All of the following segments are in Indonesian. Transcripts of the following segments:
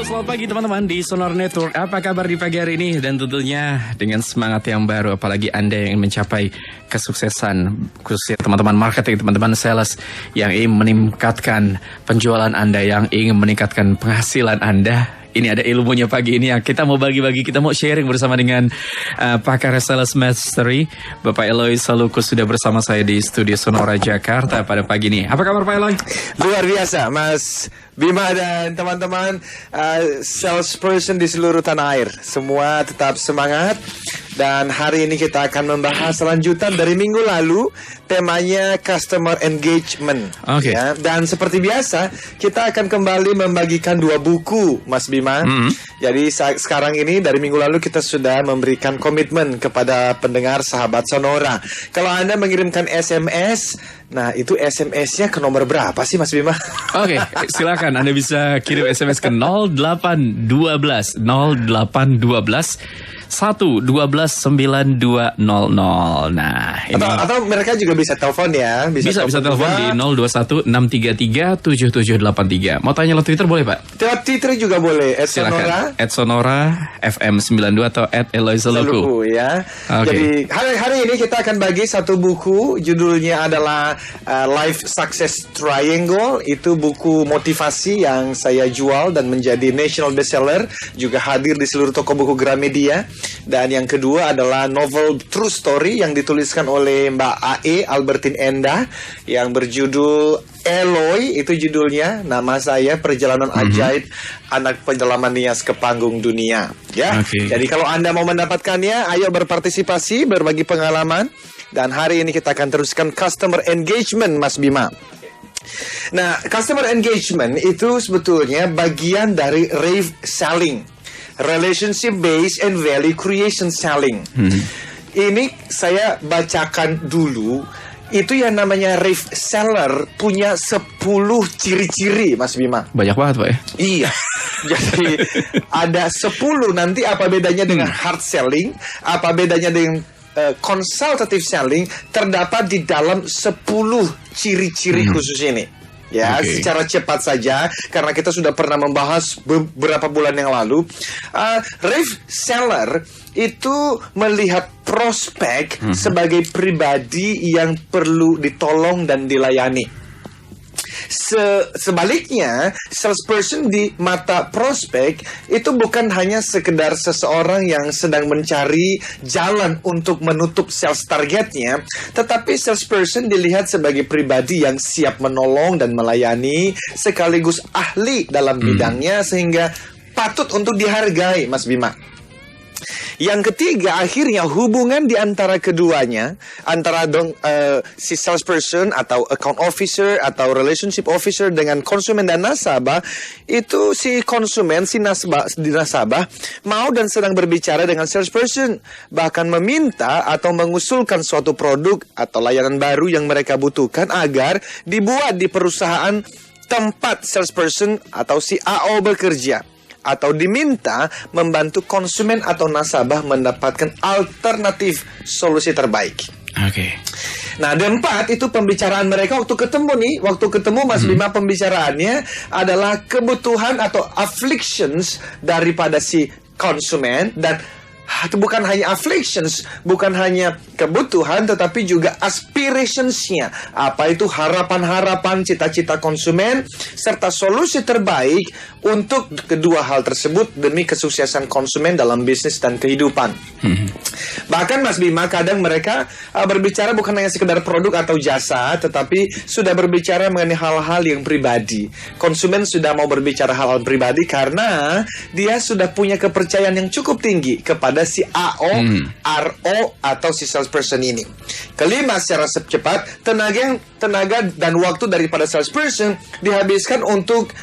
Selamat pagi teman-teman di Sonora Network. Apa kabar di pagi hari ini? Dan tentunya dengan semangat yang baru, apalagi Anda yang ingin mencapai kesuksesan, khususnya teman-teman marketing, teman-teman sales yang ingin meningkatkan penjualan Anda, yang ingin meningkatkan penghasilan Anda. Ini ada ilmunya pagi ini yang kita mau bagi-bagi, kita mau sharing bersama dengan pakar Sales Mastery, Bapak Eloy Salukus sudah bersama saya di studio Sonora Jakarta pada pagi ini. Apa kabar Pak Eloy? Luar biasa Mas Bima dan teman-teman salesperson di seluruh tanah air. Semua tetap semangat. Dan hari ini kita akan membahas lanjutan dari minggu lalu. Temanya Customer Engagement. Oke. Ya, dan seperti biasa kita akan kembali membagikan 2 buku Mas Bima. Jadi sekarang ini dari minggu lalu kita sudah memberikan komitmen kepada pendengar sahabat Sonora. Kalau Anda mengirimkan SMS, nah itu SMS-nya ke nomor berapa sih Mas Bima? Oke, silakan Anda bisa kirim SMS ke 0812 1129200. Nah, ini atau mereka juga bisa telepon ya, bisa telepon di 0216337783. Mau tanya lo Twitter boleh Pak? Twitter juga boleh. Silakan. @Sonora FM 92 atau @Eloy Saluku ya. Okay. Jadi hari ini kita akan bagi satu buku, judulnya adalah Life Success Triangle. Itu buku motivasi yang saya jual dan menjadi national bestseller, juga hadir di seluruh toko buku Gramedia. Dan yang kedua adalah novel True Story yang dituliskan oleh Mbak AE Albertine Endah yang berjudul Eloy, itu judulnya. Nama saya Perjalanan Ajaib Anak Penyelaman Nias ke Panggung Dunia. Ya. Okay. Jadi kalau Anda mau mendapatkannya, ayo berpartisipasi, berbagi pengalaman. Dan hari ini kita akan teruskan Customer Engagement Mas Bima. Nah, Customer Engagement itu sebetulnya bagian dari rave selling, relationship based and value creation selling. Ini saya bacakan dulu. Itu yang namanya rave seller punya 10 ciri-ciri Mas Bima. Banyak banget Pak ya? Iya. Jadi ada 10. Nanti apa bedanya dengan hard selling, apa bedanya dengan consultative selling, terdapat di dalam 10 ciri-ciri khusus ini. Ya, secara cepat saja karena kita sudah pernah membahas beberapa bulan yang lalu. Rave seller itu melihat prospek sebagai pribadi yang perlu ditolong dan dilayani. Sebaliknya, salesperson di mata prospek itu bukan hanya sekedar seseorang yang sedang mencari jalan untuk menutup sales targetnya, tetapi salesperson dilihat sebagai pribadi yang siap menolong dan melayani, sekaligus ahli dalam bidangnya sehingga patut untuk dihargai, Mas Bima. Yang ketiga, akhirnya hubungan di antara keduanya, antara si salesperson atau account officer atau relationship officer dengan konsumen dan nasabah, itu si konsumen, si nasabah mau dan sedang berbicara dengan salesperson, bahkan meminta atau mengusulkan suatu produk atau layanan baru yang mereka butuhkan agar dibuat di perusahaan tempat salesperson atau si AO bekerja, atau diminta membantu konsumen atau nasabah mendapatkan alternatif solusi terbaik. Oke. Nah, ada 4 itu pembicaraan mereka waktu ketemu nih. Waktu ketemu Mas Bima, pembicaraannya adalah kebutuhan atau afflictions daripada si konsumen. Dan itu bukan hanya afflictions, bukan hanya kebutuhan, tetapi juga aspirationsnya. Apa itu harapan-harapan, cita-cita konsumen, serta solusi terbaik untuk kedua hal tersebut demi kesuksesan konsumen dalam bisnis dan kehidupan. Bahkan Mas Bima, kadang mereka berbicara bukan hanya sekedar produk atau jasa, tetapi sudah berbicara mengenai hal-hal yang pribadi. Konsumen sudah mau berbicara hal-hal pribadi karena dia sudah punya kepercayaan yang cukup tinggi kepada si AO, RO atau si salesperson ini. Kelima, secara cepat, tenaga dan waktu daripada salesperson dihabiskan untuk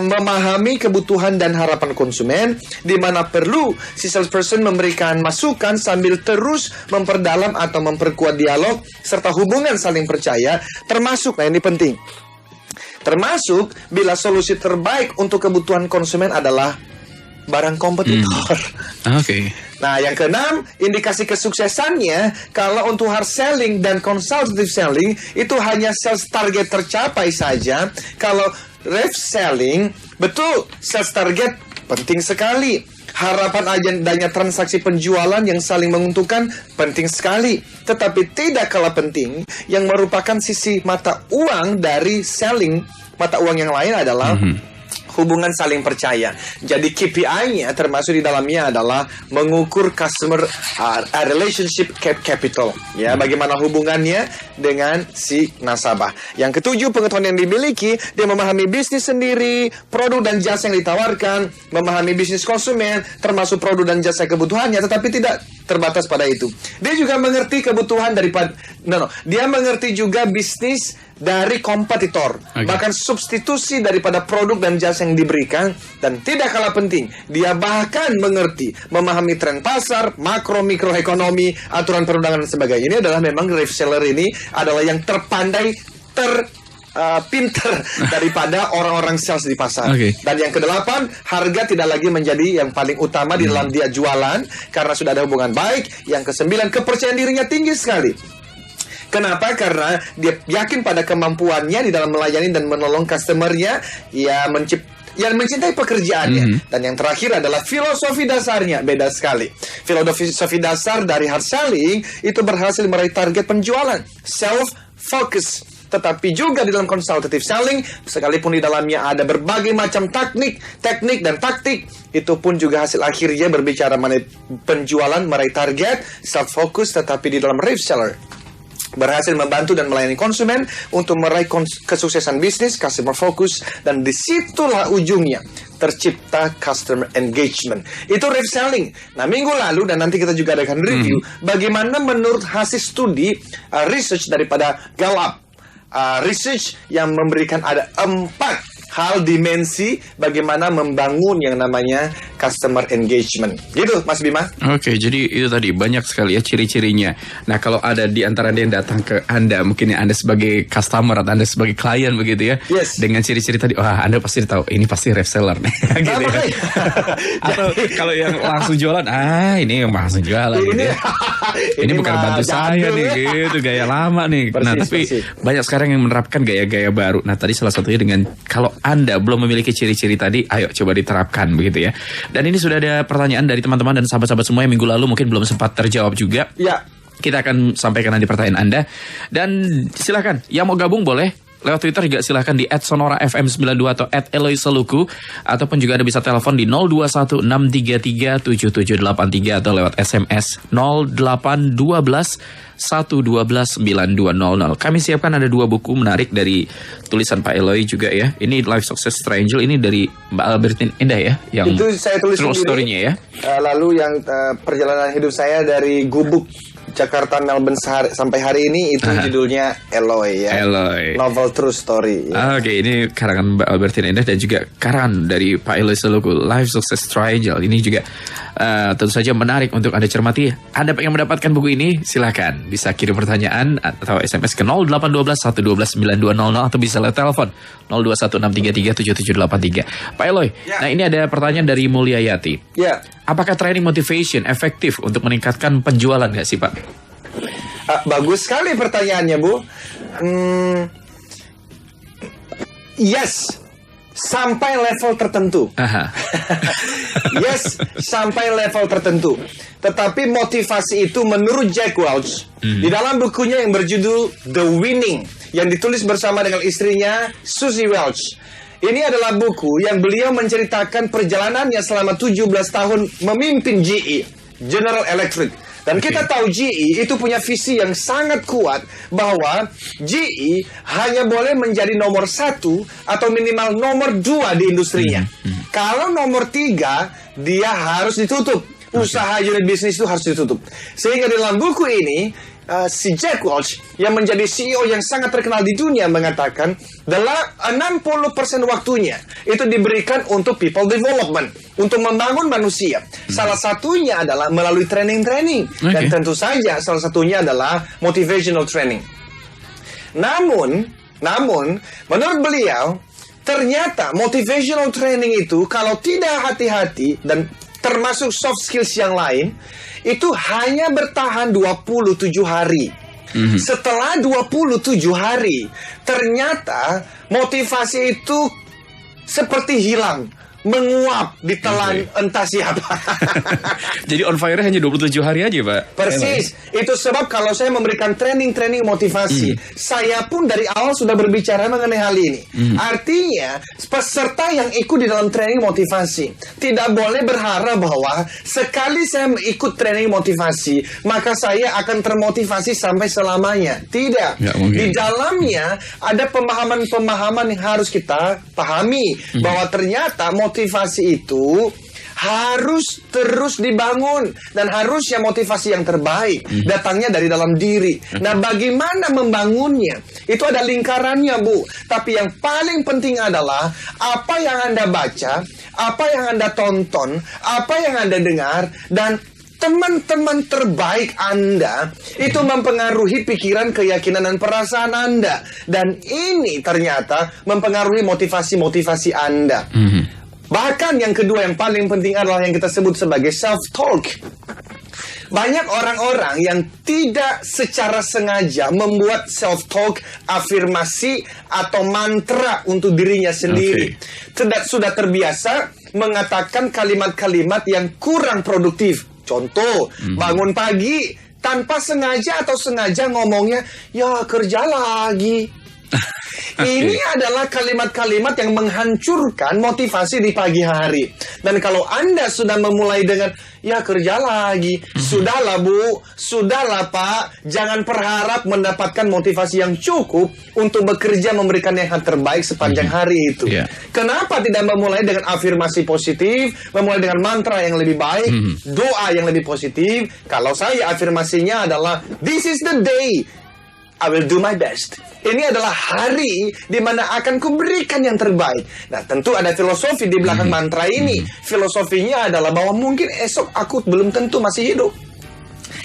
memahami kebutuhan dan harapan konsumen, di mana perlu si salesperson memberikan masukan sambil terus memperdalam atau memperkuat dialog serta hubungan saling percaya, termasuk, nah ini penting, termasuk bila solusi terbaik untuk kebutuhan konsumen adalah barang kompetitor. Oke. Nah, yang keenam, indikasi kesuksesannya kalau untuk hard selling dan consultative selling itu hanya sales target tercapai saja. Kalau ref selling, betul sales target penting sekali. Harapan adanya transaksi penjualan yang saling menguntungkan penting sekali. Tetapi tidak kalah penting yang merupakan sisi mata uang dari selling mata uang yang lain adalah hubungan saling percaya. Jadi KPI-nya termasuk di dalamnya adalah mengukur customer relationship capital. Ya, bagaimana hubungannya dengan si nasabah. Yang ketujuh, pengetahuan yang dimiliki, dia memahami bisnis sendiri, produk dan jasa yang ditawarkan, memahami bisnis konsumen, termasuk produk dan jasa kebutuhannya, tetapi tidak terbatas pada itu. Dia juga mengerti kebutuhan daripada dia mengerti juga bisnis dari kompetitor, bahkan substitusi daripada produk dan jasa yang diberikan, dan tidak kalah penting, dia bahkan mengerti, memahami tren pasar, makro mikroekonomi, aturan perundangan dan sebagainya. Ini adalah memang reseller ini adalah yang terpandai, pinter daripada orang-orang sales di pasar. Dan yang kedelapan, harga tidak lagi menjadi yang paling utama di dalam dia jualan karena sudah ada hubungan baik. Yang kesembilan, kepercayaan dirinya tinggi sekali. Kenapa? Karena dia yakin pada kemampuannya di dalam melayani dan menolong customer-nya, yang mencintai pekerjaannya. Dan yang terakhir adalah filosofi dasarnya. Beda sekali. Filosofi dasar dari hard selling itu berhasil meraih target penjualan. Self-focus. Tetapi juga di dalam consultative selling, sekalipun di dalamnya ada berbagai macam teknik dan taktik, itu pun juga hasil akhirnya berbicara mengenai penjualan, meraih target, self-focus, tetapi di dalam reseller berhasil membantu dan melayani konsumen untuk meraih kesuksesan bisnis, customer focus, dan disitulah ujungnya tercipta customer engagement. Itu reselling. Nah, minggu lalu dan nanti kita juga akan review bagaimana menurut hasil studi research daripada Gallup, research yang memberikan ada 4 hal dimensi bagaimana membangun yang namanya customer engagement. Gitu, Mas Bima. Oke, jadi itu tadi banyak sekali ya ciri-cirinya. Nah, kalau ada di antara yang datang ke Anda, mungkin ya Anda sebagai customer atau Anda sebagai klien begitu ya. Dengan ciri-ciri tadi, wah Anda pasti tahu ini pasti reseller nih. Gitu ya. Atau kalau yang langsung jualan, ini yang langsung jualan gitu ya. Ini bukan bantu saya nih gitu, gaya lama nih. Nah, tapi banyak sekarang yang menerapkan gaya-gaya baru. Nah, tadi salah satunya dengan kalau Anda belum memiliki ciri-ciri tadi, ayo coba diterapkan begitu ya. Dan ini sudah ada pertanyaan dari teman-teman dan sahabat-sahabat semua yang minggu lalu mungkin belum sempat terjawab juga. Ya. Kita akan sampaikan nanti pertanyaan Anda. Dan silakan, yang mau gabung boleh lewat Twitter juga silahkan di @sonorafm92 atau @eloyseluku, ataupun juga Anda bisa telepon di 0216337783 atau lewat SMS 0812-112-9200. Kami siapkan ada 2 buku menarik dari tulisan Pak Eloy juga ya. Ini Life Success Triangle, ini dari Mbak Albertine Indah ya, yang itu saya tulis true story-nya ya. Lalu yang perjalanan hidup saya dari Gubuk Jakarta Melbourne sampai hari ini itu judulnya Eloy ya. Eloy. Novel True Story. Ya. Oke, ini karangan Mbak Albertine Indah dan juga karangan dari Pak Eloy Seluku, Life Success Triangle. Ini juga tentu saja menarik untuk Anda cermati. Anda pengen mendapatkan buku ini, silakan bisa kirim pertanyaan atau SMS ke 0812-112-9200 atau bisa lewat telepon 0216337783. Pak Eloy, nah ini ada pertanyaan dari Mulyayati. Ya. Apakah training motivation efektif untuk meningkatkan penjualan nggak sih Pak? Bagus sekali pertanyaannya, Bu. Yes, sampai level tertentu. Yes, sampai level tertentu. Tetapi motivasi itu menurut Jack Welch di dalam bukunya yang berjudul The Winning, yang ditulis bersama dengan istrinya Susie Welch. Ini adalah buku yang beliau menceritakan perjalanannya selama 17 tahun memimpin GE, General Electric. Dan kita tahu GE itu punya visi yang sangat kuat bahwa GE hanya boleh menjadi nomor 1 atau minimal nomor 2 di industrinya. Kalau nomor 3, dia harus ditutup. Usaha unit bisnis itu harus ditutup. Sehingga di dalam buku ini, si Jack Welch yang menjadi CEO yang sangat terkenal di dunia mengatakan 60% waktunya itu diberikan untuk people development, untuk membangun manusia. Salah satunya adalah melalui training-training. Dan tentu saja salah satunya adalah motivational training. Namun menurut beliau, ternyata motivational training itu kalau tidak hati-hati dan termasuk soft skills yang lain, itu hanya bertahan 27 hari. Setelah 27 hari, ternyata motivasi itu seperti hilang. menguap, ditelan entah siapa. Jadi on fire hanya 27 hari aja, Pak. Persis. Itu sebab kalau saya memberikan training motivasi, saya pun dari awal sudah berbicara mengenai hal ini. Artinya, peserta yang ikut di dalam training motivasi tidak boleh berharap bahwa sekali saya ikut training motivasi, maka saya akan termotivasi sampai selamanya. Tidak. Di dalamnya ada pemahaman-pemahaman yang harus kita pahami bahwa ternyata motivasi itu harus terus dibangun dan harusnya motivasi yang terbaik datangnya dari dalam diri. Nah, bagaimana membangunnya? Itu ada lingkarannya, Bu. Tapi yang paling penting adalah apa yang Anda baca, apa yang Anda tonton, apa yang Anda dengar, dan teman-teman terbaik Anda itu mempengaruhi pikiran, keyakinan, dan perasaan Anda. Dan ini ternyata mempengaruhi motivasi-motivasi Anda. Bahkan yang kedua yang paling penting adalah yang kita sebut sebagai self-talk. Banyak orang-orang yang tidak secara sengaja membuat self-talk, afirmasi, atau mantra untuk dirinya sendiri. Sudah terbiasa mengatakan kalimat-kalimat yang kurang produktif. Contoh, bangun pagi tanpa sengaja atau sengaja ngomongnya, ya kerja lagi. Ini adalah kalimat-kalimat yang menghancurkan motivasi di pagi hari. Dan kalau Anda sudah memulai dengan, ya kerja lagi, sudahlah Bu, sudahlah Pak, jangan berharap mendapatkan motivasi yang cukup untuk bekerja memberikan yang terbaik sepanjang hari itu. Kenapa tidak memulai dengan afirmasi positif, memulai dengan mantra yang lebih baik, doa yang lebih positif? Kalau saya afirmasinya adalah, this is the day I will do my best. Ini adalah hari di mana akan kuberikan yang terbaik. Nah, tentu ada filosofi di belakang mantra ini. Filosofinya adalah bahwa mungkin esok aku belum tentu masih hidup.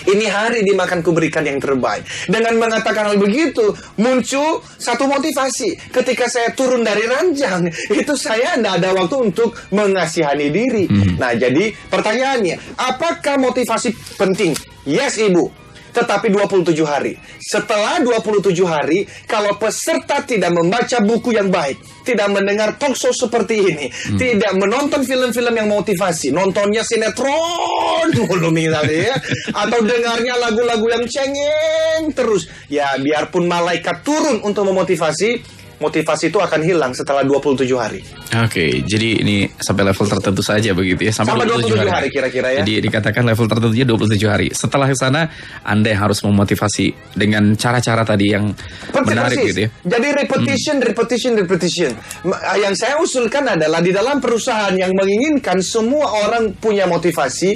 Ini hari di mana akan kuberikan yang terbaik. Dengan mengatakan hal begitu, muncul satu motivasi. Ketika saya turun dari ranjang, itu saya tidak ada waktu untuk mengasihani diri. Nah, jadi pertanyaannya, apakah motivasi penting? Yes, Ibu. Tetapi 27 hari. Setelah 27 hari, kalau peserta tidak membaca buku yang baik, tidak mendengar talk show seperti ini, tidak menonton film-film yang motivasi, nontonnya sinetron mulu misalnya, ya, atau dengarnya lagu-lagu yang cengeng terus, ya biarpun malaikat turun untuk memotivasi, motivasi itu akan hilang setelah 27 hari. Oke, jadi ini sampai level tertentu saja begitu ya. Sampai 27 hari kira-kira ya. Jadi dikatakan level tertentunya 27 hari. Setelah ke sana, Anda yang harus memotivasi dengan cara-cara tadi yang menarik gitu ya. Jadi repetition. Yang saya usulkan adalah di dalam perusahaan yang menginginkan semua orang punya motivasi,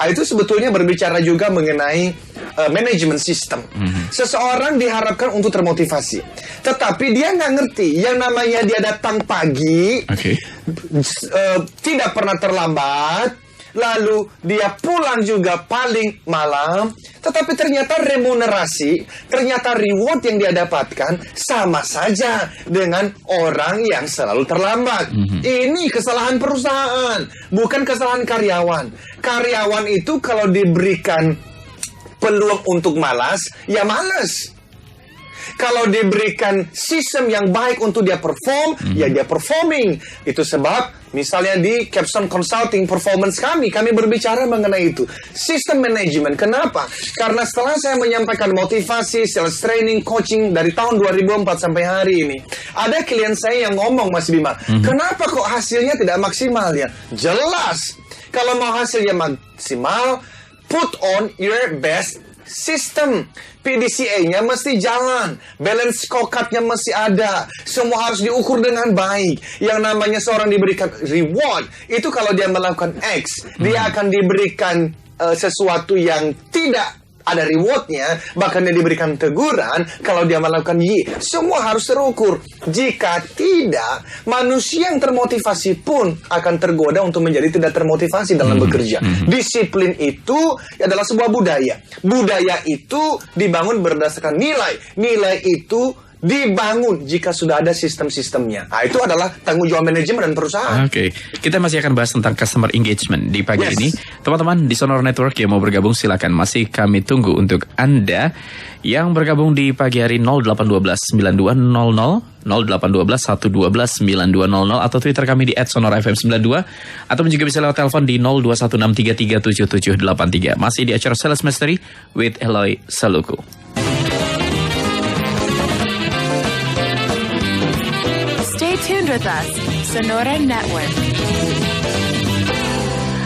itu sebetulnya berbicara juga mengenai manajemen sistem. Seseorang diharapkan untuk termotivasi, tetapi dia nggak ngerti yang namanya dia datang pagi, tidak pernah terlambat, lalu dia pulang juga paling malam, tetapi ternyata remunerasi, ternyata reward yang dia dapatkan sama saja dengan orang yang selalu terlambat. Ini kesalahan perusahaan, bukan kesalahan karyawan. Karyawan itu kalau diberikan peluang untuk malas, ya malas. Kalau diberikan sistem yang baik untuk dia perform, ya dia performing. Itu sebab misalnya di Capstone Consulting Performance kami berbicara mengenai itu. Sistem manajemen. Kenapa? Karena setelah saya menyampaikan motivasi, sales training, coaching dari tahun 2004 sampai hari ini, ada klien saya yang ngomong, Mas Bima, kenapa kok hasilnya tidak maksimal ya? Jelas. Kalau mau hasilnya maksimal, put on your best system. PDCA-nya mesti jalan, balance scorecard-nya mesti ada, semua harus diukur dengan baik. Yang namanya seorang diberikan reward, itu kalau dia melakukan X, dia akan diberikan sesuatu yang tidak ada rewardnya, bahkan dia diberikan teguran kalau dia melakukan Y. Semua harus terukur. Jika tidak, manusia yang termotivasi pun akan tergoda untuk menjadi tidak termotivasi dalam bekerja. Disiplin itu adalah sebuah budaya. Budaya itu dibangun berdasarkan nilai. Nilai itu dibangun jika sudah ada sistem-sistemnya. Nah, itu adalah tanggung jawab manajemen dan perusahaan. Oke. Kita masih akan bahas tentang customer engagement di pagi ini. Teman-teman di Sonora Network yang mau bergabung silakan. Masih kami tunggu untuk Anda yang bergabung di pagi hari 0812 9200 0812 112 9200 atau Twitter kami di @sonorafm92 atau juga bisa lewat telepon di 0216337783. Masih di acara Sales Mastery with Eloy Saluku. Stay tuned with us, Sonora Network.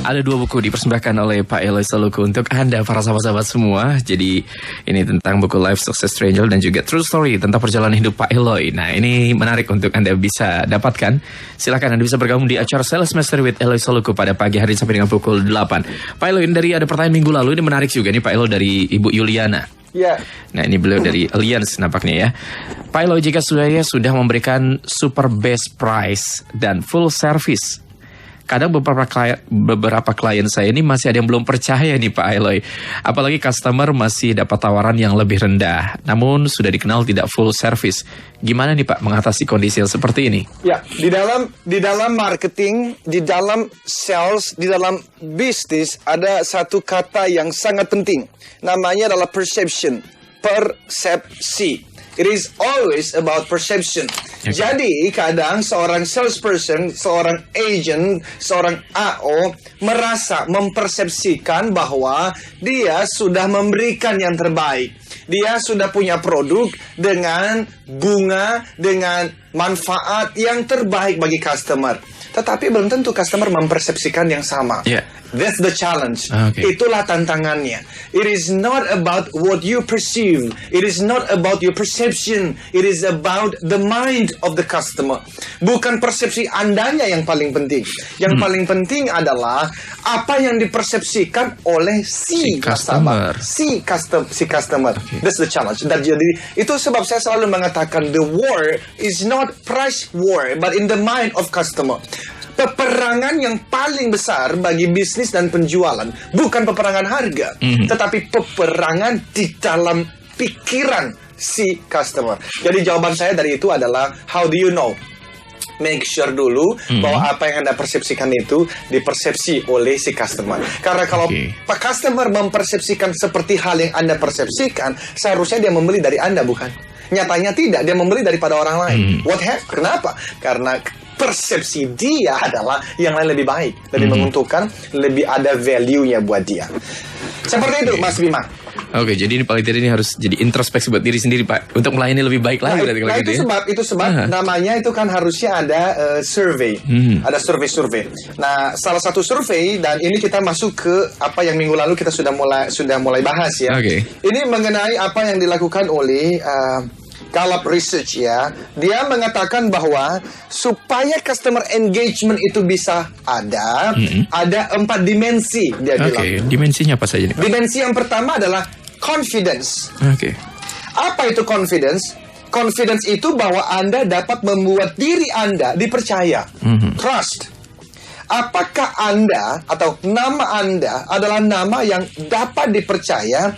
Ada 2 buku dipersembahkan oleh Pak Eloy Saluku untuk Anda para sahabat-sahabat semua. Jadi ini tentang buku Life Success Triangle dan juga True Story tentang perjalanan hidup Pak Eloy. Nah, ini menarik untuk Anda bisa dapatkan. Silakan Anda bisa bergabung di acara Sales Master with Eloy Saluku pada pagi hari sampai dengan pukul 8. Pak Eloy, dari ada pertanyaan minggu lalu, ini menarik juga nih Pak Eloy dari Ibu Yuliana. Ya. Nah, ini beliau dari Alliance nampaknya ya. Pak Eloy, jika saya sudah memberikan super best price dan full service, kadang beberapa klien saya ini masih ada yang belum percaya nih Pak Eloy. Apalagi customer masih dapat tawaran yang lebih rendah, namun sudah dikenal tidak full service. Gimana nih Pak mengatasi kondisi yang seperti ini? Ya, di dalam marketing, di dalam sales, di dalam bisnis ada satu kata yang sangat penting. Namanya adalah perception. Persepsi. It is always about perception. Okay. Jadi kadang seorang salesperson, seorang agent, seorang AO mempersepsikan bahwa dia sudah memberikan yang terbaik. Dia sudah punya produk dengan bunga, dengan manfaat yang terbaik bagi customer. Tetapi belum tentu customer mempersepsikan yang sama. Yeah. That's the challenge. Okay. Itulah tantangannya. It is not about what you perceive. It is not about your perception. It is about the mind of the customer. Bukan persepsi Andanya yang paling penting. Yang paling penting adalah apa yang dipersepsikan oleh si customer. Si customer. Okay. That's the challenge. Dan jadi itu sebab saya selalu mengatakan the war is not price war, but in the mind of customer. Peperangan yang paling besar bagi bisnis dan penjualan bukan peperangan harga, tetapi peperangan di dalam pikiran si customer. Jadi jawaban saya dari itu adalah how do you know? Make sure dulu bahwa apa yang Anda persepsikan itu dipersepsi oleh si customer. Karena kalau customer mempersepsikan seperti hal yang Anda persepsikan, seharusnya dia membeli dari Anda, bukan? Nyatanya tidak, dia membeli daripada orang lain. What happened? Kenapa? Karena persepsi dia adalah yang lain lebih baik, lebih menguntungkan, lebih ada value-nya buat dia. Seperti itu, Mas Bima. Oke, jadi ini paling tidak ini harus jadi introspeksi buat diri sendiri Pak, untuk melayani lebih baik lagi. Itu sebab namanya itu kan harusnya ada survei, ada survei. Nah, salah satu survei, dan ini kita masuk ke apa yang minggu lalu kita sudah mulai bahas ya. Ini mengenai apa yang dilakukan oleh Gallup Research ya. Dia mengatakan bahwa supaya customer engagement itu bisa ada 4 dimensi dia bilang. Dimensinya apa saja nih Pak? Dimensi yang pertama adalah confidence. Apa itu confidence? Confidence itu bahwa Anda dapat membuat diri Anda dipercaya. Trust. Apakah Anda atau nama Anda adalah nama yang dapat dipercaya?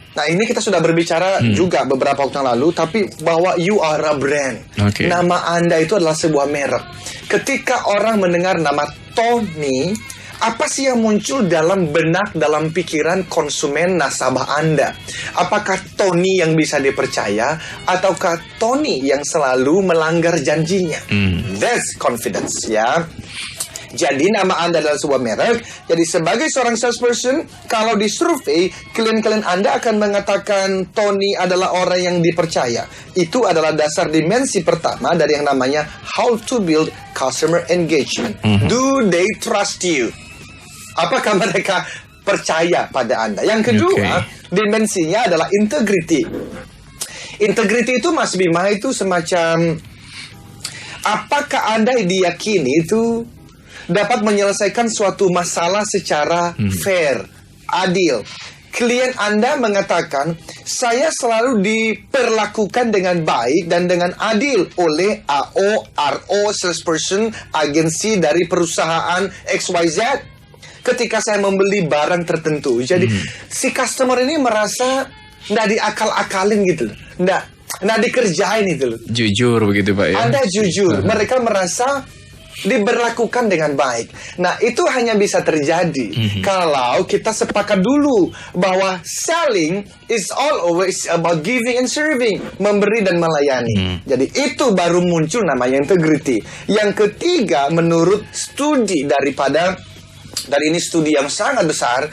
Nah, ini kita sudah berbicara juga beberapa waktu yang lalu, tapi bahwa you are a brand. Nama Anda itu adalah sebuah merek. Ketika orang mendengar nama Tony, apa sih yang muncul dalam benak, dalam pikiran konsumen nasabah Anda? Apakah Tony yang bisa dipercaya, ataukah Tony yang selalu melanggar janjinya? That's confidence, ya. Jadi nama Anda adalah sebuah merek. Jadi sebagai seorang salesperson, kalau di survei, klien-klien Anda akan mengatakan Tony adalah orang yang dipercaya. Itu adalah dasar dimensi pertama dari yang namanya how to build customer engagement. Do they trust you? Apakah mereka percaya pada Anda? Yang kedua, dimensinya adalah integrity. Integrity itu, Mas Bima, itu semacam apakah Anda diyakini itu dapat menyelesaikan suatu masalah secara fair, adil. Klien Anda mengatakan, saya selalu diperlakukan dengan baik dan dengan adil oleh AO, RO, salesperson, agensi dari perusahaan XYZ ketika saya membeli barang tertentu. Jadi si customer ini merasa nggak diakal-akalin gitu, nggak dikerjain itu loh. Jujur begitu Pak ya. Anda jujur, mereka merasa diberlakukan dengan baik. Nah, itu hanya bisa terjadi kalau kita sepakat dulu bahwa selling is always about giving and serving, memberi dan melayani. Jadi itu baru muncul namanya integrity. Yang ketiga, menurut studi dari ini studi yang sangat besar,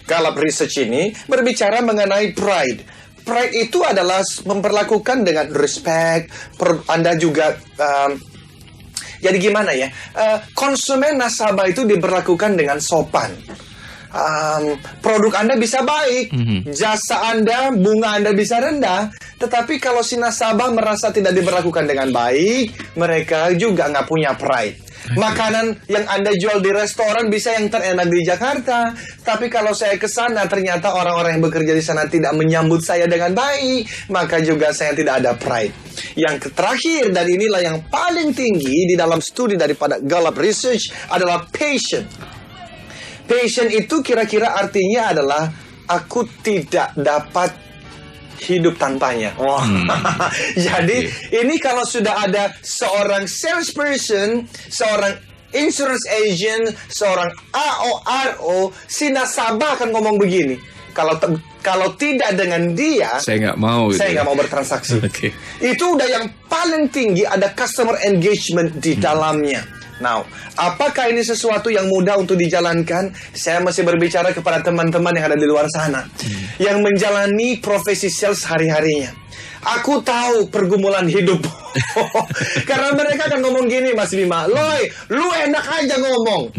Gallup Research ini berbicara mengenai pride. Pride itu adalah memperlakukan dengan respect. Anda juga jadi gimana ya? Konsumen nasabah itu diberlakukan dengan sopan. Produk Anda bisa baik, jasa Anda, bunga Anda bisa rendah, tetapi kalau si nasabah merasa tidak diberlakukan dengan baik, mereka juga nggak punya pride. Makanan yang Anda jual di restoran bisa yang terenak di Jakarta, tapi kalau saya ke sana ternyata orang-orang yang bekerja di sana tidak menyambut saya dengan baik, maka juga saya tidak ada pride. Yang terakhir, dan inilah yang paling tinggi di dalam studi daripada Gallup Research, adalah patient. Patient itu kira-kira artinya adalah aku tidak dapat hidup tanpanya. Jadi ini kalau sudah ada seorang salesperson, seorang insurance agent, seorang AORO, si nasabah akan ngomong begini. Kalau tidak dengan dia, saya nggak mau. Saya nggak mau bertransaksi. Itu udah yang paling tinggi, ada customer engagement di dalamnya. Now, apakah ini sesuatu yang mudah untuk dijalankan? Saya masih berbicara kepada teman-teman yang ada di luar sana, yang menjalani profesi sales hari-harinya. Aku tahu pergumulan hidup. Karena mereka akan ngomong gini, Mas Bima, Loy, lu enak aja ngomong.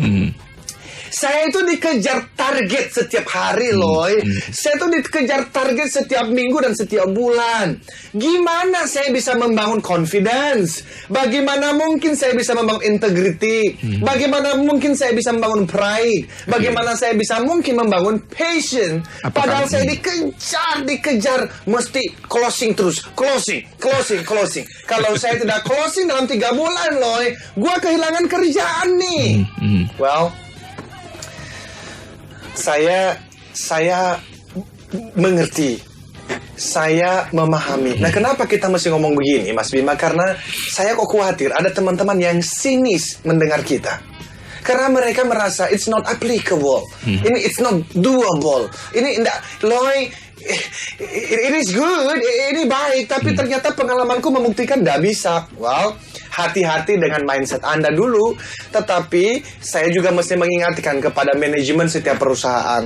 Saya itu dikejar target setiap hari, Loy. Saya itu dikejar target setiap minggu dan setiap bulan. Gimana saya bisa membangun confidence? Bagaimana mungkin saya bisa membangun integrity? Bagaimana mungkin saya bisa membangun pride? Bagaimana saya bisa mungkin membangun patience? Padahal saya dikejar, mesti closing terus. Closing. Kalau saya tidak closing dalam 3 bulan, Loy, gua kehilangan kerjaan nih. Well, saya mengerti, saya memahami. Nah, kenapa kita mesti ngomong begini, Mas Bima? Karena saya kok khawatir ada teman-teman yang sinis mendengar kita. Karena mereka merasa it's not applicable. Ini it's not doable. Ini enggak, Loy, it is good, ini baik, tapi ternyata pengalamanku membuktikan tidak bisa. Well, hati-hati dengan mindset Anda dulu. Tetapi saya juga mesti mengingatkan kepada manajemen setiap perusahaan.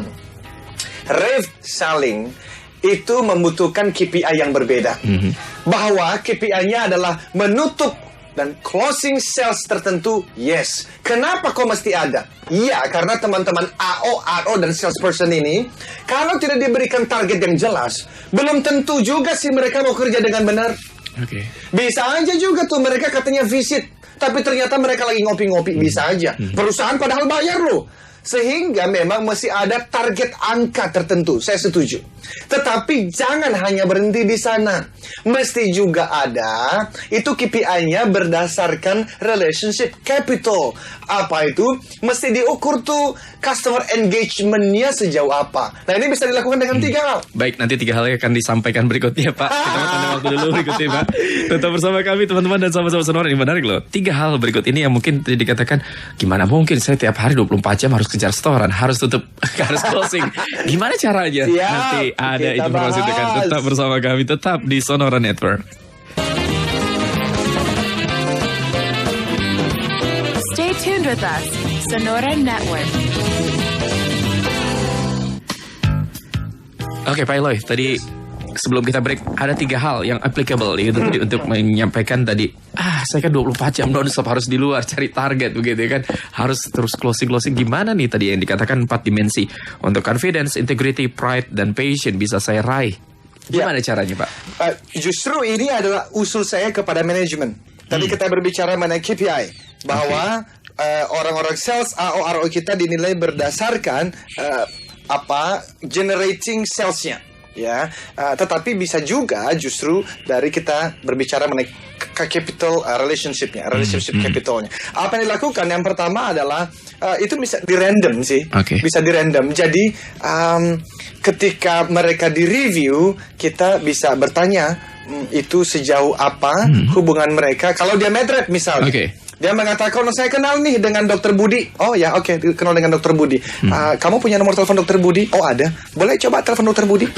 Rave selling itu membutuhkan KPI yang berbeda. Bahwa KPI-nya adalah menutup dan closing sales tertentu, yes. Kenapa kok mesti ada? Iya, karena teman-teman AO, RO, dan salesperson ini, kalau tidak diberikan target yang jelas, belum tentu juga sih mereka mau kerja dengan benar. Bisa aja juga tuh mereka katanya visit, tapi ternyata mereka lagi ngopi-ngopi. Bisa aja. Perusahaan padahal bayar loh. Sehingga memang mesti ada target angka tertentu. Saya setuju. Tetapi jangan hanya berhenti di sana. Mesti juga ada, itu KPI-nya berdasarkan relationship capital. Apa itu? Mesti diukur tuh customer engagement-nya sejauh apa. Nah, ini bisa dilakukan dengan 3 hal. Baik, nanti 3 hal akan disampaikan berikutnya, Pak. Kita mau tanda waktu dulu berikutnya, Pak. Tetap bersama kami, teman-teman dan sahabat-sahabat Sonora. Ini menarik loh. 3 hal berikut ini yang mungkin dikatakan, gimana mungkin saya tiap hari 24 jam harus kejar setoran, harus tutup, harus closing. Gimana caranya? Siap, nanti ada informasi dekat. Tetap bersama kami, tetap di Sonora Network. Stay tuned with us, Sonora Network. Oke, Pak Eloy, tadi sebelum kita break ada 3 hal yang applicable gitu tadi untuk menyampaikan tadi. Saya kan 24 jam non-stop harus di luar cari target begitu kan. Harus terus closing. Gimana nih tadi yang dikatakan 4 dimensi untuk confidence, integrity, pride, dan passion bisa saya raih. Gimana caranya, Pak? Justru ini adalah usul saya kepada manajemen. Tadi kita berbicara mengenai KPI bahwa orang-orang sales AORO kita dinilai berdasarkan generating salesnya. Ya, tetapi bisa juga justru dari kita berbicara mengenai capital relationship capitalnya. Apa yang dilakukan? Yang pertama adalah itu bisa di random sih, bisa di random. Jadi ketika mereka di review, kita bisa bertanya itu sejauh apa hubungan mereka. Kalau dia metric misalnya. Dia mengatakan, saya kenal nih dengan Dokter Budi. Oh ya, oke, kenal dengan Dokter Budi. Kamu punya nomor telepon Dokter Budi? Oh ada. Boleh coba telepon Dokter Budi?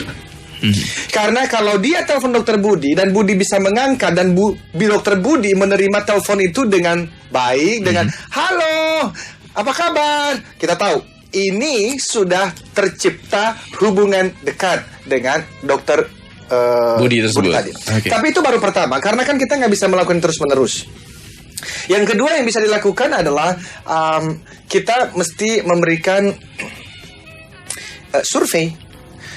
Karena kalau dia telepon Dokter Budi dan Budi bisa mengangkat dan Dokter Budi menerima telepon itu dengan baik, dengan halo, apa kabar? Kita tahu ini sudah tercipta hubungan dekat dengan Dokter Budi tersebut. tadi. Okay. Tapi itu baru pertama, karena kan kita nggak bisa melakukan terus-menerus. Yang kedua yang bisa dilakukan adalah kita mesti memberikan survei.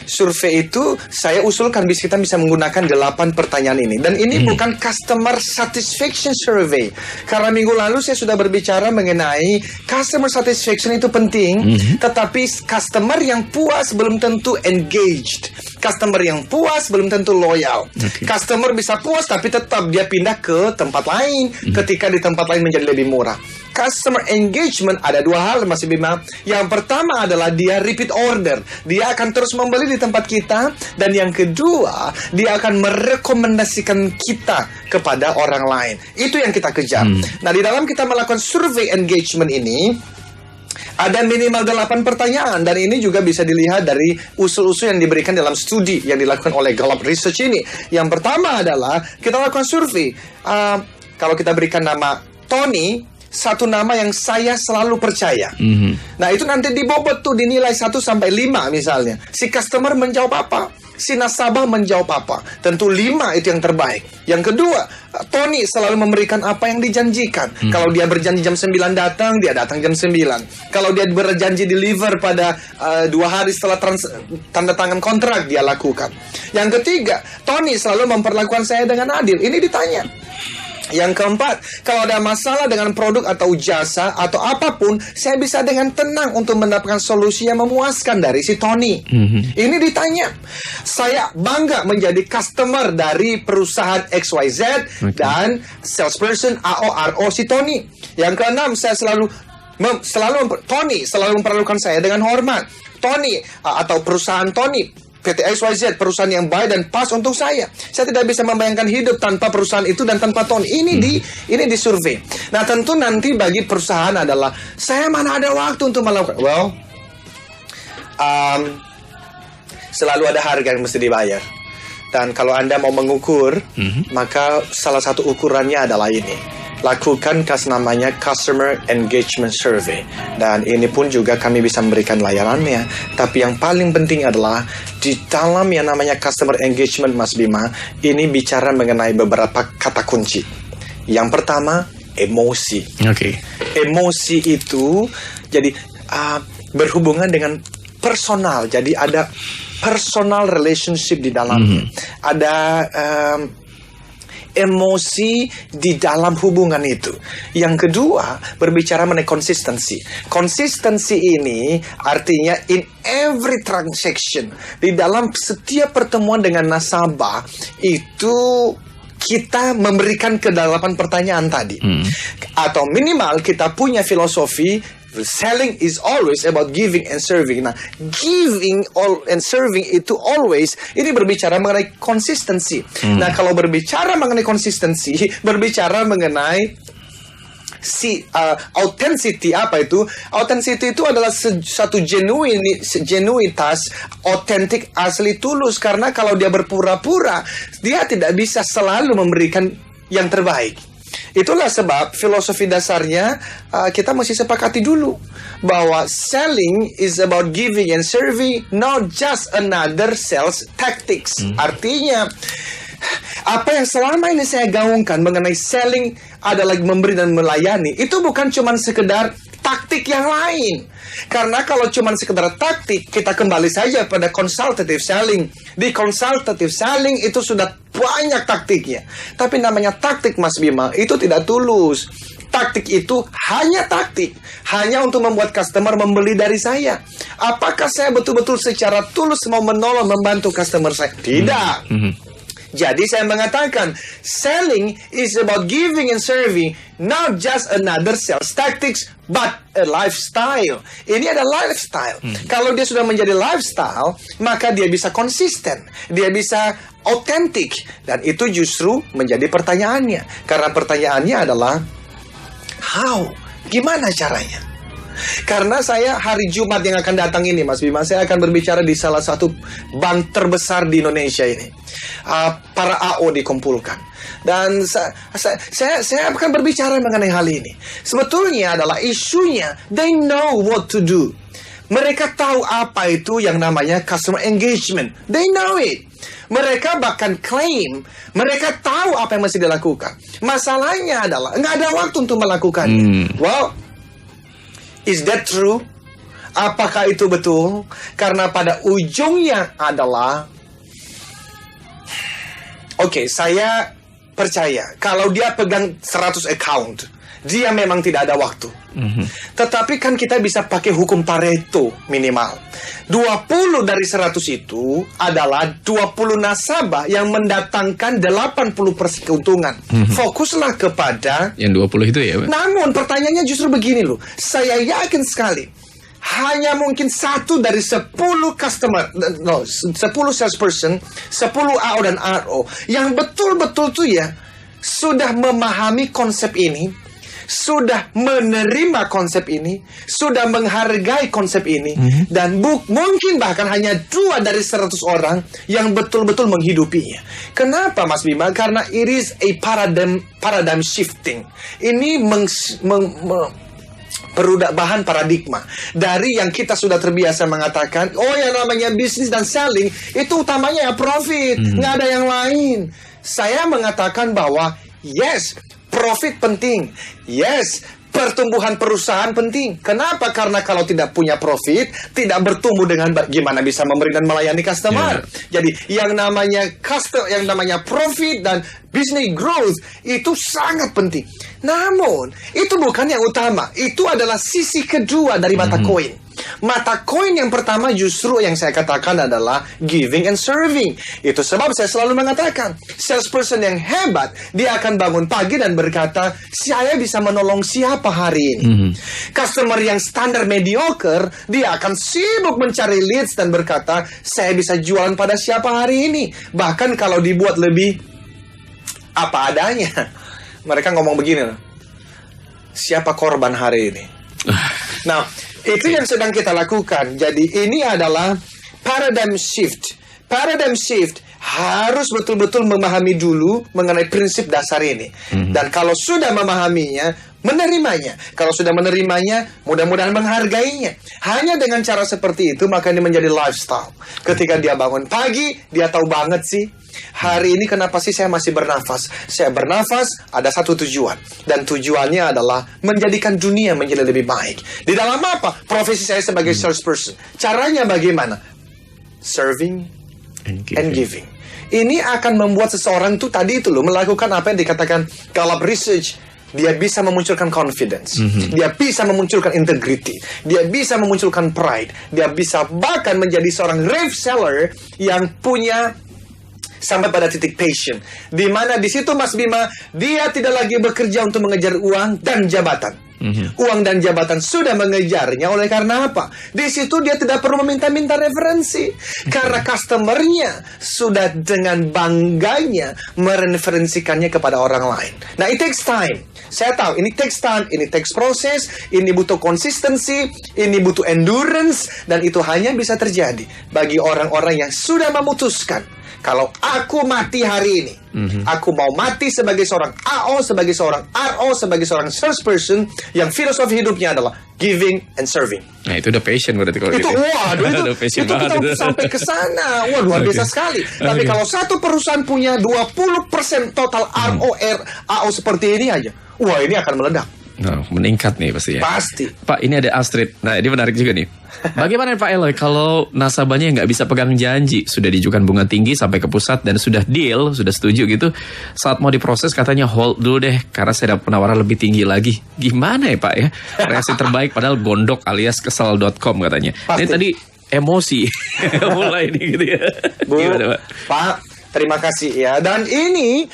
Survei itu saya usulkan kita bisa menggunakan 8 pertanyaan ini. Dan ini bukan customer satisfaction survey. Karena minggu lalu saya sudah berbicara mengenai customer satisfaction itu penting. Tetapi customer yang puas belum tentu engaged. Customer yang puas belum tentu loyal. Customer bisa puas tapi tetap dia pindah ke tempat lain ketika di tempat lain menjadi lebih murah. Customer engagement ada 2 hal, Mas Bima. Yang pertama adalah dia repeat order. Dia akan terus membeli di tempat kita. Dan yang kedua, dia akan merekomendasikan kita kepada orang lain. Itu yang kita kejar. Nah, di dalam kita melakukan survei engagement ini, ada minimal 8 pertanyaan. Dan ini juga bisa dilihat dari usul-usul yang diberikan dalam studi yang dilakukan oleh Gallup Research ini. Yang pertama adalah kita lakukan survei. Kalau kita berikan nama Tony, satu nama yang saya selalu percaya. Nah, itu nanti dibobot tuh dinilai 1 sampai 5 misalnya. Si customer menjawab apa? Si nasabah menjawab apa? Tentu 5 itu yang terbaik. Yang kedua, Tony selalu memberikan apa yang dijanjikan. Kalau dia berjanji jam 9 datang, dia datang jam 9. Kalau dia berjanji deliver pada 2 hari setelah tanda tangan kontrak, dia lakukan. Yang ketiga, Tony selalu memperlakukan saya dengan adil. Ini ditanya. Yang keempat, kalau ada masalah dengan produk atau jasa atau apapun, saya bisa dengan tenang untuk mendapatkan solusi yang memuaskan dari si Tony. Ini ditanya. Saya bangga menjadi customer dari perusahaan XYZ dan salesperson AORO si Tony. Yang keenam, saya Tony selalu memperlakukan saya dengan hormat. Tony atau perusahaan Tony, PT XYZ, perusahaan yang baik dan pas untuk saya. Saya tidak bisa membayangkan hidup tanpa perusahaan itu dan tanpa Tony. Ini di survei. Nah, tentu nanti bagi perusahaan adalah, saya mana ada waktu untuk melakukan. Well, selalu ada harga yang mesti dibayar. Dan kalau Anda mau mengukur, maka salah satu ukurannya adalah ini. Lakukan namanya Customer Engagement Survey. Dan ini pun juga kami bisa memberikan layanannya. Tapi yang paling penting adalah di dalam yang namanya Customer Engagement, Mas Bima, ini bicara mengenai beberapa kata kunci. Yang pertama, emosi. Emosi itu jadi berhubungan dengan personal. Jadi ada personal relationship di dalamnya. Ada emosi di dalam hubungan itu. Yang kedua, berbicara mengenai konsistensi. Konsistensi ini artinya in every transaction. Di dalam setiap pertemuan dengan nasabah, itu kita memberikan ke-8 pertanyaan tadi. Atau minimal kita punya filosofi, selling is always about giving and serving. Nah, giving and serving itu always, ini berbicara mengenai konsistensi. Nah, kalau berbicara mengenai konsistensi, berbicara mengenai authenticity. Apa itu? Authenticity itu adalah satu genuinitas, otentik, asli, tulus. Karena kalau dia berpura-pura, dia tidak bisa selalu memberikan yang terbaik. Itulah sebab filosofi dasarnya kita mesti sepakati dulu bahwa selling is about giving and serving, not just another sales tactics. Artinya, apa yang selama ini saya gaungkan mengenai selling adalah memberi dan melayani, itu bukan cuma sekedar taktik yang lain. Karena kalau cuma sekedar taktik, kita kembali saja pada consultative selling. Di consultative selling itu sudah banyak taktiknya. Tapi namanya taktik, Mas Bima, itu tidak tulus. Taktik itu hanya taktik. Hanya untuk membuat customer membeli dari saya. Apakah saya betul-betul secara tulus mau menolong, membantu customer saya? Tidak. Jadi saya mengatakan, selling is about giving and serving, not just another sales tactics, but a lifestyle. Ini adalah lifestyle. Kalau dia sudah menjadi lifestyle, maka dia bisa konsisten, dia bisa otentik, dan itu justru menjadi pertanyaannya. Karena pertanyaannya adalah, How? Gimana caranya? Karena saya hari Jumat yang akan datang ini, Mas Bima, saya akan berbicara di salah satu bank terbesar di Indonesia ini. Para AO dikumpulkan. Dan saya akan berbicara mengenai hal ini. Sebetulnya adalah isunya, they know what to do. Mereka tahu apa itu yang namanya customer engagement. They know it. Mereka bahkan klaim mereka tahu apa yang mesti dilakukan. Masalahnya adalah nggak ada waktu untuk melakukannya. Well, is that true? Apakah itu betul? Karena pada ujungnya adalah saya percaya kalau dia pegang 100 account, dia memang tidak ada waktu. Tetapi kan kita bisa pakai hukum Pareto minimal. 20 dari 100 itu adalah 20 nasabah yang mendatangkan 80% keuntungan. Fokuslah kepada yang 20 itu ya. Namun pertanyaannya justru begini loh. Saya yakin sekali hanya mungkin 1 dari 10 customer, 10 salesperson, 10 AO dan RO yang betul-betul tuh ya sudah memahami konsep ini, sudah menerima konsep ini, sudah menghargai konsep ini, dan mungkin bahkan hanya 2 dari 100 orang yang betul-betul menghidupinya. Kenapa, Mas Bima? Karena it is a paradigm shifting. Ini perubahan paradigma dari yang kita sudah terbiasa mengatakan, yang namanya bisnis dan selling itu utamanya ya profit, nggak ada yang lain. Saya mengatakan bahwa yes, profit penting. Yes, pertumbuhan perusahaan penting. Kenapa? Karena kalau tidak punya profit, tidak bertumbuh dengan gimana bisa memberi dan melayani customer. Jadi yang namanya profit dan business growth itu sangat penting. Namun, itu bukan yang utama. Itu adalah sisi kedua dari mata koin. Mata koin yang pertama justru yang saya katakan adalah giving and serving. Itu sebab saya selalu mengatakan, salesperson yang hebat, dia akan bangun pagi dan berkata, saya bisa menolong siapa hari ini. Customer yang standar mediocre, dia akan sibuk mencari leads dan berkata, saya bisa jualan pada siapa hari ini. Bahkan kalau dibuat lebih apa adanya, mereka ngomong begini, siapa korban hari ini? Nah, itu yang sedang kita lakukan. Jadi ini adalah paradigm shift. Paradigm shift harus betul-betul memahami dulu mengenai prinsip dasar ini. Dan kalau sudah memahaminya, menerimanya. Kalau sudah menerimanya, mudah-mudahan menghargainya. Hanya dengan cara seperti itu, maka ini menjadi lifestyle. Ketika dia bangun pagi, dia tahu banget sih, hari ini kenapa sih saya masih bernafas? Saya bernafas ada satu tujuan. Dan tujuannya adalah menjadikan dunia menjadi lebih baik. Di dalam apa? Profesi saya sebagai salesperson. Caranya bagaimana? Serving and giving. Ini akan membuat seseorang itu tadi itu loh, melakukan apa yang dikatakan Gallup Research. Dia bisa memunculkan confidence. Dia bisa memunculkan integrity. Dia bisa memunculkan pride. Dia bisa bahkan menjadi seorang reseller yang punya sampai pada titik passion. Di mana di situ, Mas Bima, dia tidak lagi bekerja untuk mengejar uang dan jabatan. Uang dan jabatan sudah mengejarnya. Oleh karena apa? Di situ dia tidak perlu meminta-minta referensi. Karena customernya sudah dengan bangganya mereferensikannya kepada orang lain. Nah, it takes time. Saya tahu, ini takes time, ini takes proses, ini butuh konsistensi, ini butuh endurance, dan itu hanya bisa terjadi bagi orang-orang yang sudah memutuskan, kalau aku mati hari ini, aku mau mati sebagai seorang AO, sebagai seorang RO, sebagai seorang salesperson yang filosofi hidupnya adalah giving and serving. Nah, itu udah passion berarti kalau itu, gitu. Waduh, itu kita sampai ke sana. Wah, luar biasa sekali. Tapi kalau satu perusahaan punya 20% total AO seperti ini aja, wah, ini akan meledak. Meningkat nih pasti ya. Pasti. Pak, ini ada Astrid. Nah, ini menarik juga nih. Bagaimana Pak Eloy kalau nasabahnya nggak bisa pegang janji, sudah diajukan bunga tinggi sampai ke pusat dan sudah deal, sudah setuju gitu, saat mau diproses katanya hold dulu deh karena saya dapat penawaran lebih tinggi lagi. Gimana ya Pak ya? Reaksi terbaik padahal gondok alias kesal.com katanya. Pasti. Ini tadi emosi mulai nih gitu ya. Bu, Gimana, Pak, terima kasih ya. Dan ini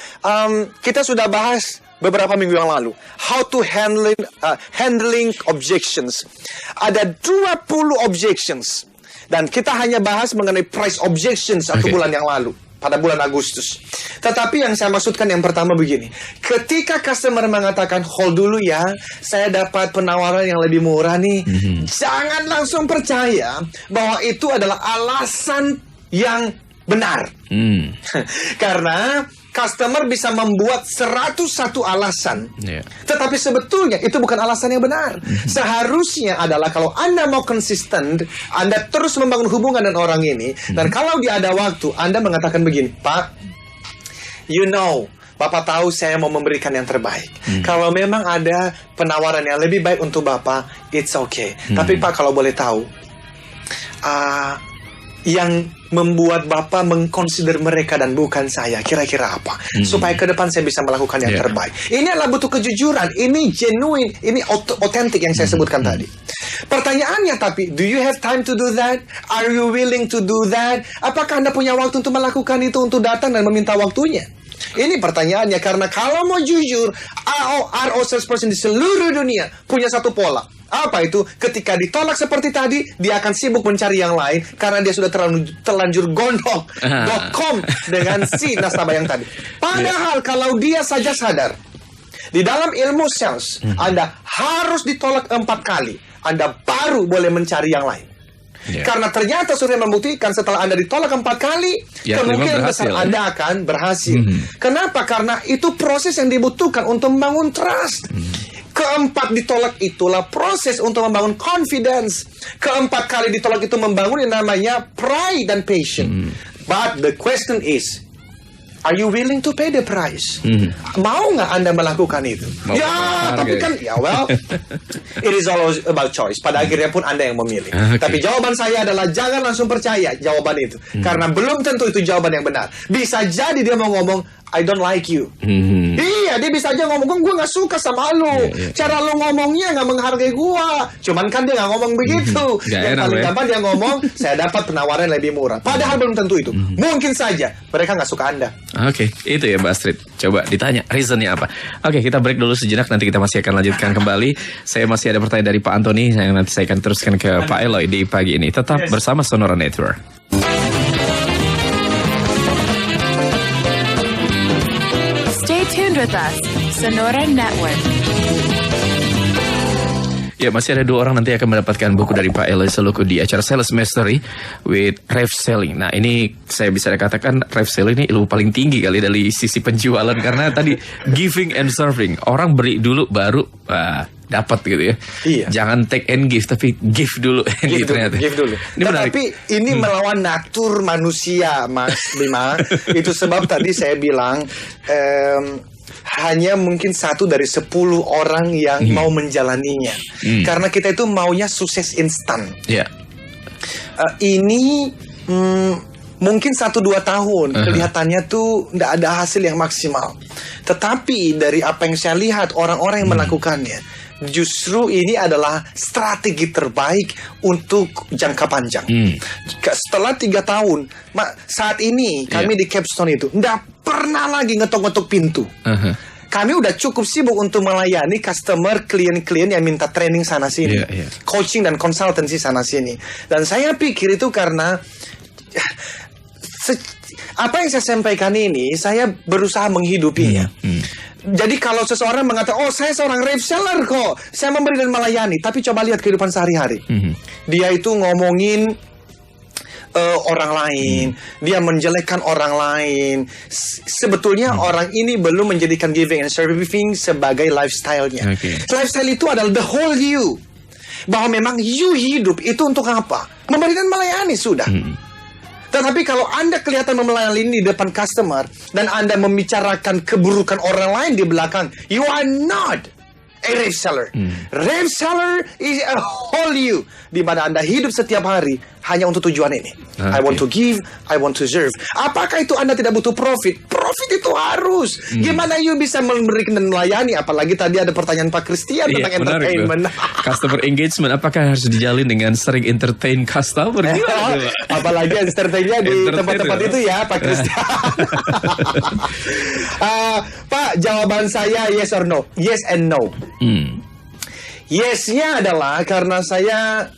kita sudah bahas beberapa minggu yang lalu, how to handling objections. Ada 20 objections. Dan kita hanya bahas mengenai price objections 1 bulan yang lalu. pada bulan Agustus. Tetapi yang saya maksudkan yang pertama begini. Ketika customer mengatakan, hold dulu ya, saya dapat penawaran yang lebih murah nih. Jangan langsung percaya bahwa itu adalah alasan yang benar. Karena customer bisa membuat 101 alasan. Tetapi sebetulnya itu bukan alasan yang benar. Seharusnya adalah kalau Anda mau konsisten, Anda terus membangun hubungan dengan orang ini. Dan kalau dia ada waktu, Anda mengatakan begini, Pak, you know, Bapak tahu saya mau memberikan yang terbaik. Kalau memang ada penawaran yang lebih baik untuk Bapak, it's okay. Tapi Pak, kalau boleh tahu, yang membuat Bapak mengconsider mereka dan bukan saya, kira-kira apa? Supaya ke depan saya bisa melakukan yang terbaik. Ini adalah butuh kejujuran, ini genuine, ini authentic yang saya sebutkan tadi. Pertanyaannya tapi, do you have time to do that? Are you willing to do that? Apakah Anda punya waktu untuk melakukan itu, untuk datang dan meminta waktunya? Ini pertanyaannya, karena kalau mau jujur, RO salesperson di seluruh dunia punya satu pola. Apa itu? Ketika ditolak seperti tadi, dia akan sibuk mencari yang lain karena dia sudah terlanjur gondok.com dengan si nasabah yang tadi. Padahal kalau dia saja sadar, di dalam ilmu sales, Anda harus ditolak 4 kali, Anda baru boleh mencari yang lain. Karena ternyata survei membuktikan setelah Anda ditolak 4 kali, kemungkinan besar Anda akan berhasil. Kenapa? Karena itu proses yang dibutuhkan untuk membangun trust. Keempat ditolak itulah proses untuk membangun confidence. Keempat kali ditolak itu membangun yang namanya pride dan patience. But the question is, are you willing to pay the price? Mau nggak Anda melakukan itu? Tapi kan, it is all about choice. Pada akhirnya pun Anda yang memilih. Tapi jawaban saya adalah jangan langsung percaya jawaban itu. Karena belum tentu itu jawaban yang benar. Bisa jadi dia mau ngomong, I don't like you. Iya, dia bisa aja ngomong, gue gak suka sama lu. Cara lu ngomongnya gak menghargai gue. Cuman kan dia gak ngomong begitu. Yang paling gampang dia ngomong, saya dapat penawaran lebih murah. Padahal belum tentu itu. Mungkin saja mereka gak suka Anda. Oke, itu ya Mbak Astrid. Coba ditanya, reasonnya apa? Oke, kita break dulu sejenak. Nanti kita masih akan lanjutkan kembali. Saya masih ada pertanyaan dari Pak Anthony. Nanti saya akan teruskan ke Pak Eloy di pagi ini. Tetap bersama Sonora Network. Stay tuned with us, Sonora Network. Ya, masih ada 2 orang nanti akan mendapatkan buku dari Pak Eloy Seluku di acara Sales Mastery with Rev Selling. Nah, ini saya bisa katakan Rev Selling ini ilmu paling tinggi kali dari sisi penjualan. Karena tadi giving and serving. Orang beri dulu baru dapat gitu ya. Iya. Jangan take and give, tapi give dulu. Give dulu. Ini Tetapi ini melawan natur manusia, Mas Bima. Itu sebab tadi saya bilang hanya mungkin 1 dari 10 orang yang mau menjalaninya. Karena kita itu maunya sukses instan. Ini mungkin 1-2 tahun kelihatannya tuh nggak ada hasil yang maksimal. Tetapi dari apa yang saya lihat orang-orang yang melakukannya, justru ini adalah strategi terbaik untuk jangka panjang. Setelah 3 tahun, saat ini kami di Capstone itu nggak pernah lagi ngetok-ngetok pintu. Kami udah cukup sibuk untuk melayani customer, klien-klien yang minta training sana-sini, coaching dan konsultansi sana-sini. Dan saya pikir itu karena apa yang saya sampaikan ini, saya berusaha menghidupinya. Jadi kalau seseorang mengatakan, oh saya seorang rev seller kok, saya memberi dan melayani. Tapi coba lihat kehidupan sehari-hari. Dia itu ngomongin orang lain, dia menjelekkan orang lain. Sebetulnya orang ini belum menjadikan giving and serving sebagai lifestyle-nya. Lifestyle itu adalah the whole you. Bahwa memang you hidup itu untuk apa? Memberi dan melayani sudah. Tetapi kalau Anda kelihatan melayani di depan customer dan Anda membicarakan keburukan orang lain di belakang, you are not a rev seller. Rev seller is a whole you, di mana Anda hidup setiap hari hanya untuk tujuan ini. I want to give, I want to serve. Apakah itu Anda tidak butuh profit? Profit itu harus. Gimana you bisa memberikan dan melayani? Apalagi tadi ada pertanyaan Pak Christian tentang entertainment. Customer engagement, apakah harus dijalin dengan sering entertain customer? Apalagi entertainnya di tempat-tempat itu ya, Pak Christian. Pak, jawaban saya yes or no? Yes and no. Yes-nya adalah karena saya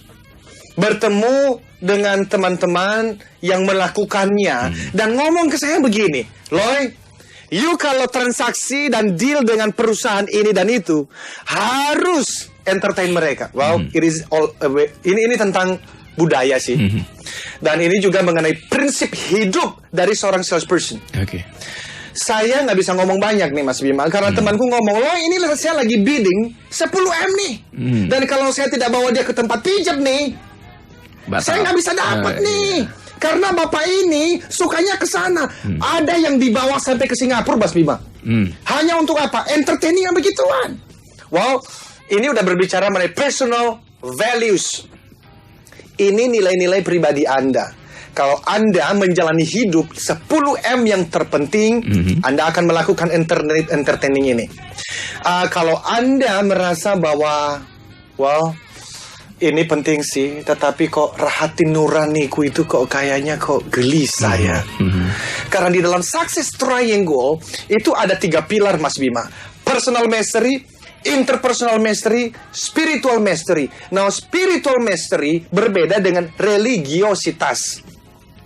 bertemu dengan teman-teman yang melakukannya dan ngomong ke saya begini, Loy, you kalau transaksi dan deal dengan perusahaan ini dan itu harus entertain mereka. Wow, it is all ini tentang budaya sih. Dan ini juga mengenai prinsip hidup dari seorang salesperson. Oke. Saya nggak bisa ngomong banyak nih Mas Bima, karena temanku ngomong, loh ini saya lagi bidding 10M nih. Dan kalau saya tidak bawa dia ke tempat pijat nih, saya nggak bisa dapat nih. Karena bapak ini sukanya ke sana. Ada yang dibawa sampai ke Singapura, Mas Bima. Hanya untuk apa? Entertaining yang begituan. Wow, ini udah berbicara mengenai personal values. Ini nilai-nilai pribadi Anda. Kalau Anda menjalani hidup 10M yang terpenting, Anda akan melakukan entertaining ini. Kalau Anda merasa bahwa, well, ini penting sih, tetapi kok hati nuraniku itu kok kayaknya kok gelisah ya. Karena di dalam success triangle itu ada 3 pilar, Mas Bima. Personal mastery, interpersonal mastery, spiritual mastery. Nah, spiritual mastery berbeda dengan religiositas.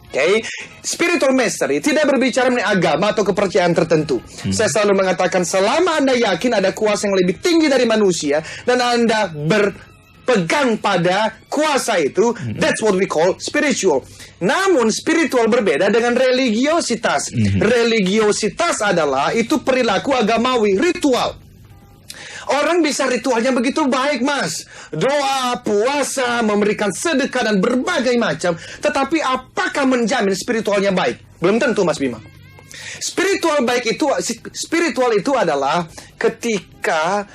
Okay. Spiritual mastery tidak berbicara mengenai agama atau kepercayaan tertentu. Saya selalu mengatakan, selama Anda yakin ada kuasa yang lebih tinggi dari manusia dan Anda berpegang pada kuasa itu, that's what we call spiritual. Namun spiritual berbeda dengan religiositas. Religiositas adalah itu perilaku agamawi, ritual. Orang bisa ritualnya begitu baik, Mas. Doa, puasa, memberikan sedekah, dan berbagai macam. Tetapi apakah menjamin spiritualnya baik? Belum tentu, Mas Bima. Spiritual itu adalah ketika...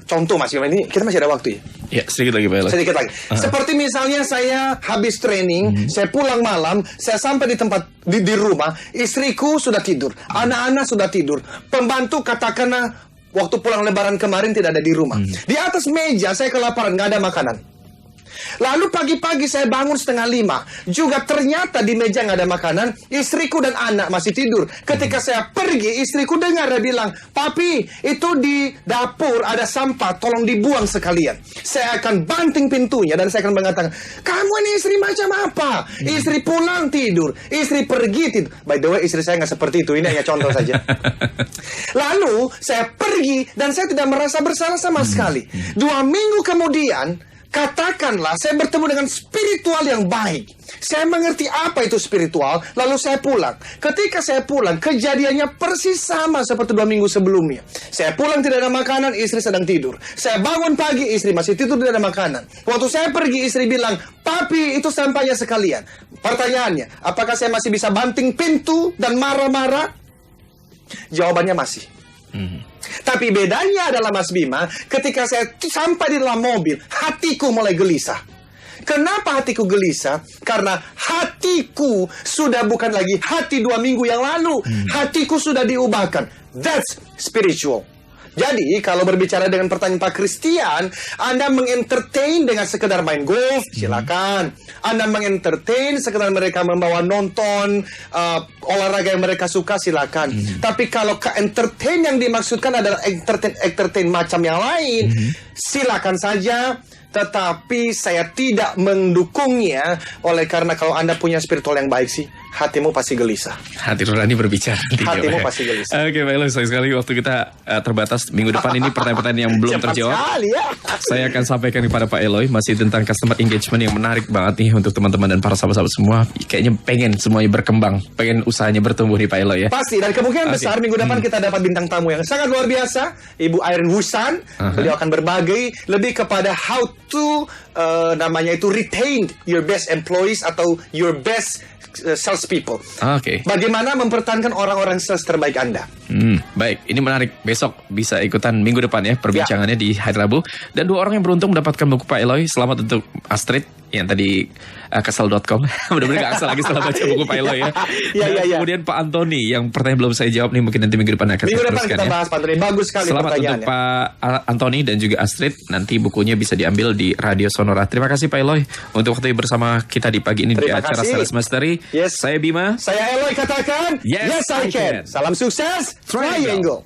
contoh, Mas Bima, ini kita masih ada waktu ya? Ya, sedikit lagi, Pak. Sedikit lagi. Seperti misalnya saya habis training, saya pulang malam, saya sampai di tempat, di rumah, istriku sudah tidur, anak-anak sudah tidur, pembantu katakanlah, waktu pulang lebaran kemarin tidak ada di rumah. Di atas meja saya kelaparan, nggak ada makanan. Lalu pagi-pagi saya bangun 4:30. Juga ternyata di meja nggak ada makanan. Istriku dan anak masih tidur. Ketika saya pergi, istriku dengar dia bilang, "Papi, itu di dapur ada sampah, tolong dibuang sekalian." Saya akan banting pintunya dan saya akan mengatakan, "Kamu ini istri macam apa? Istri pulang tidur, istri pergi tidur." By the way, istri saya nggak seperti itu. Ini hanya contoh saja. Lalu saya pergi dan saya tidak merasa bersalah sama sekali. 2 minggu kemudian, katakanlah saya bertemu dengan spiritual yang baik. Saya mengerti apa itu spiritual, lalu saya pulang. Ketika saya pulang, kejadiannya persis sama seperti 2 minggu sebelumnya. Saya pulang tidak ada makanan, istri sedang tidur. Saya bangun pagi, istri masih tidur, tidak ada makanan. Waktu saya pergi, istri bilang, "Papi, itu sampahnya sekalian." Pertanyaannya, apakah saya masih bisa banting pintu dan marah-marah? Jawabannya masih. Tapi bedanya adalah, Mas Bima, ketika saya sampai di dalam mobil, hatiku mulai gelisah. Kenapa hatiku gelisah? Karena hatiku sudah bukan lagi hati 2 minggu yang lalu. Hatiku sudah diubahkan. That's spiritual. Jadi, kalau berbicara dengan pertanyaan Pak Christian, Anda mengentertain dengan sekedar main golf, silakan. Anda mengentertain sekedar mereka membawa nonton olahraga yang mereka suka, silakan. Tapi kalau ke-entertain yang dimaksudkan adalah entertain macam yang lain, silakan saja. Tetapi saya tidak mendukungnya. Oleh karena kalau Anda punya spiritual yang baik sih, hatimu pasti gelisah. Hati nurani berbicara. Hatimu pasti gelisah. Oke, Pak Eloy, sayang sekali waktu kita terbatas. Minggu depan ini pertanyaan-pertanyaan yang belum Cepat terjawab. sekali ya. Saya akan sampaikan kepada Pak Eloy masih tentang customer engagement yang menarik banget nih untuk teman-teman dan para sahabat-sahabat semua. Kayaknya pengen semuanya berkembang, pengen usahanya bertumbuh nih Pak Eloy ya. Pasti, dan kemungkinan besar minggu depan kita dapat bintang tamu yang sangat luar biasa, Ibu Irene Wusan. Beliau akan berbagi lebih kepada how to namanya itu retain your best employees atau your best sales people. Oke. Bagaimana mempertahankan orang-orang sales terbaik Anda. Baik, ini menarik. Besok bisa ikutan minggu depan ya perbincangannya di hari Rabu. Dan 2 orang yang beruntung mendapatkan buku Pak Eloy. Selamat untuk Astrid yang tadi kesel.com. Mudah-mudahan gak kesel lagi setelah baca buku Pak Eloy ya. Iya. Kemudian Pak Antoni yang pertanyaan belum saya jawab nih, mungkin nanti minggu depan akan Minggu saya depan teruskan kita ya. bahas, Pak Antoni. Bagus sekali Selamat untuk pertanyaannya. Pak Antoni dan juga Astrid. Nanti bukunya bisa diambil di Radio Sonora. Terima kasih Pak Eloy untuk waktu bersama kita di pagi ini di Terima acara kasih. Sales Mastery. Yes. Saya Bima. Saya Eloy katakan, Yes, yes I I can. can. Salam sukses, Triangle. Triangle.